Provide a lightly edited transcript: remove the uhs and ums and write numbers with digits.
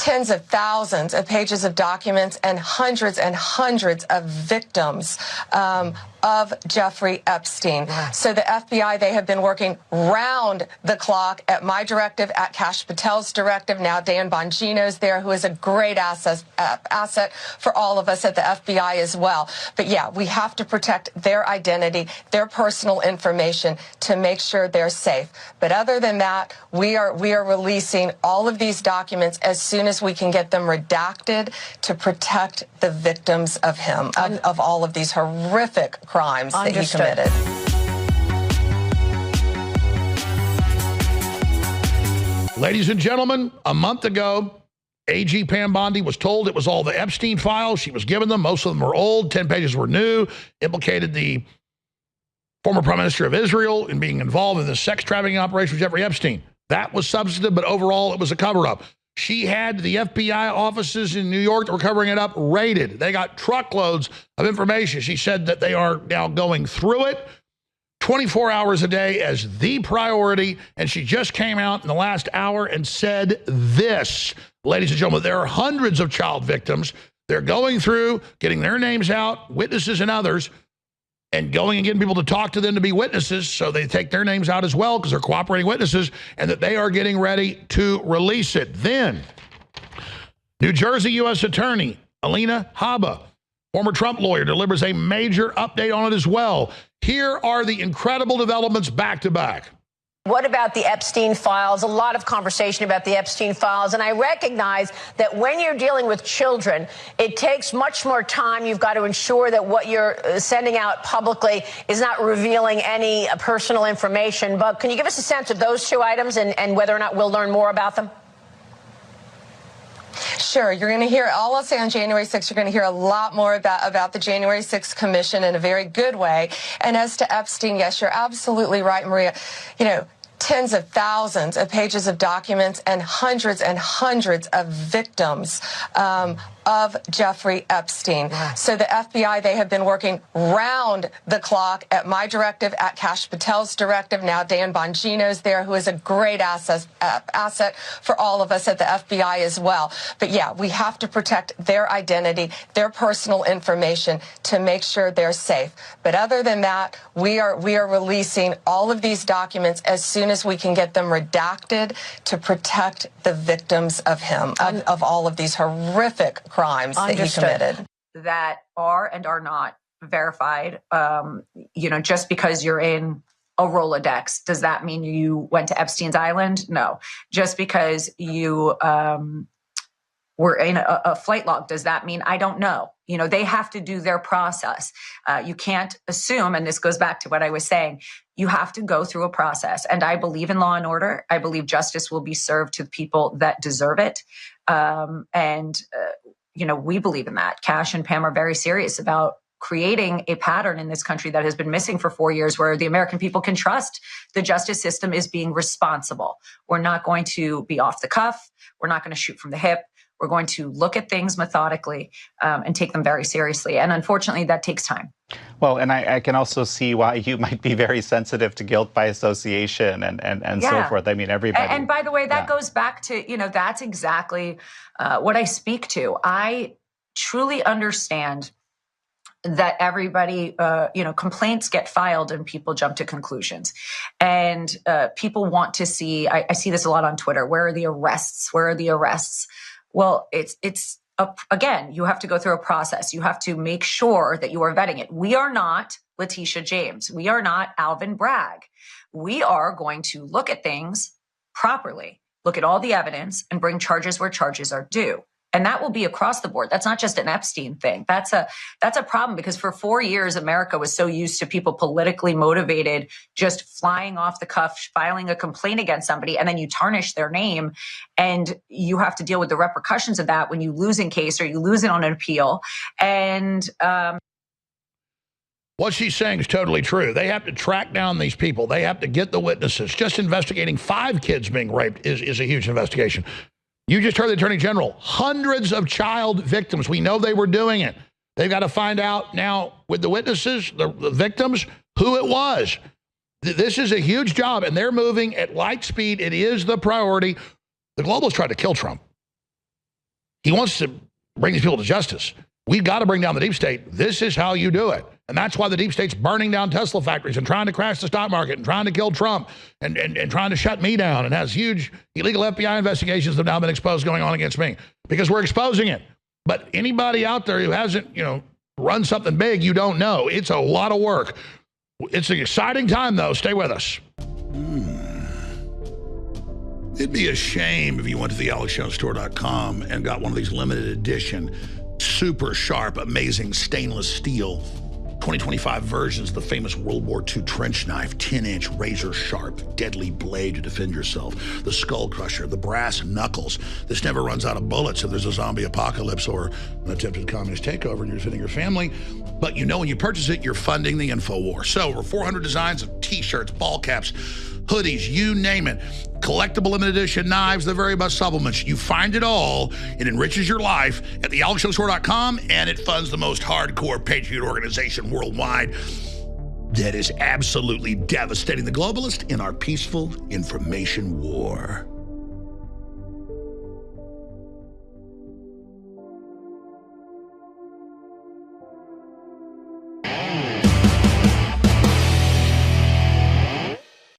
tens of thousands of pages of documents and hundreds of victims of Jeffrey Epstein. Wow. So the FBI, they have been working round the clock at my directive, at Kash Patel's directive. Now Dan Bongino's there, who is a great asset for all of us at the FBI as well. But yeah, we have to protect their identity, their personal information to make sure they're safe. But other than that, we are releasing all of these documents as soon as we can get them redacted to protect the victims of him, of all of these horrific crimes that he committed. Ladies and gentlemen, a month ago, AG Pam Bondi was told it was all the Epstein files. She was given them. Most of them were old. 10 pages were new. Implicated the former Prime Minister of Israel in being involved in the sex trafficking operation with Jeffrey Epstein. That was substantive, but overall it was a cover-up. She had the FBI offices in New York that were covering it up raided. They got truckloads of information. She said that they are now going through it 24 hours a day as the priority. And she just came out in the last hour and said this, ladies and gentlemen, there are hundreds of child victims. They're going through, getting their names out, witnesses and others, and going and getting people to talk to them to be witnesses, so they take their names out as well because they're cooperating witnesses, and that they are getting ready to release it. Then, New Jersey U.S. Attorney Alina Habba, former Trump lawyer, delivers a major update on it as well. Here are the incredible developments back to back. What about the Epstein files? A lot of conversation about the Epstein files. And I recognize that when you're dealing with children, it takes much more time. You've got to ensure that what you're sending out publicly is not revealing any personal information. But can you give us a sense of those two items and whether or not we'll learn more about them? Sure. You're going to hear, all I'll say on January 6th, you're going to hear a lot more about the January 6th Commission in a very good way. And as to Epstein, yes, you're absolutely right, Maria. You know, tens of thousands of pages of documents and hundreds of victims of Jeffrey Epstein. Wow. So the FBI, they have been working round the clock at my directive, at Kash Patel's directive. Now Dan Bongino's there, who is a great asset for all of us at the FBI as well. But yeah, we have to protect their identity, their personal information to make sure they're safe. But other than that, we are releasing all of these documents as soon as we can get them redacted to protect the victims of him, of all of these horrific crimes that he committed. That are and are not verified. You know, just because you're in a Rolodex, does that mean you went to Epstein's Island? No. Just because you were in a flight log, does that mean? I don't know. You know, they have to do their process. You can't assume, and this goes back to what I was saying, you have to go through a process. And I believe in law and order. I believe justice will be served to the people that deserve it. You know, we believe in that. Kash and Pam are very serious about creating a pattern in this country that has been missing for 4 years, where the American people can trust the justice system is being responsible. We're not going to be off the cuff. We're not going to shoot from the hip. We're going to look at things methodically and take them very seriously. And unfortunately, that takes time. Well, and I can also see why you might be very sensitive to guilt by association and so forth. I mean, everybody. And by the way, that goes back to, you know, that's exactly what I speak to. I truly understand that everybody, you know, complaints get filed and people jump to conclusions. And people want to see, I see this a lot on Twitter, where are the arrests? Where are the arrests? Well, again, you have to go through a process. You have to make sure that you are vetting it. We are not Letitia James. We are not Alvin Bragg. We are going to look at things properly, look at all the evidence, and bring charges where charges are due. And that will be across the board. That's not just an Epstein thing. That's a problem, because for 4 years, America was so used to people politically motivated, just flying off the cuff, filing a complaint against somebody, and then you tarnish their name. And you have to deal with the repercussions of that when you lose in case or you lose it on an appeal. And what she's saying is totally true. They have to track down these people. They have to get the witnesses. Just investigating 5 kids being raped is a huge investigation. You just heard the Attorney General. Hundreds of child victims. We know they were doing it. They've got to find out now with the witnesses, the victims, who it was. This is a huge job, and they're moving at light speed. It is the priority. The globalists tried to kill Trump. He wants to bring these people to justice. We've got to bring down the deep state. This is how you do it. And that's why the deep state's burning down Tesla factories and trying to crash the stock market and trying to kill Trump and trying to shut me down, and has huge illegal FBI investigations that have now been exposed going on against me because we're exposing it. But anybody out there who hasn't, run something big, you don't know. It's a lot of work. It's an exciting time, though. Stay with us. It'd be a shame if you went to the AlexJonesStore.com and got one of these limited edition, super sharp, amazing stainless steel 2025 versions of the famous World War II trench knife, 10-inch razor-sharp, deadly blade to defend yourself, the skull crusher, the brass knuckles. This never runs out of bullets if there's a zombie apocalypse or an attempted communist takeover and you're defending your family. But when you purchase it, you're funding the InfoWar. So over 400 designs of T-shirts, ball caps, hoodies, you name it. Collectible limited edition knives, the very best supplements. You find it all. It enriches your life at the AlexJonesStore.com, and it funds the most hardcore patriot organization worldwide that is absolutely devastating the globalists in our peaceful information war.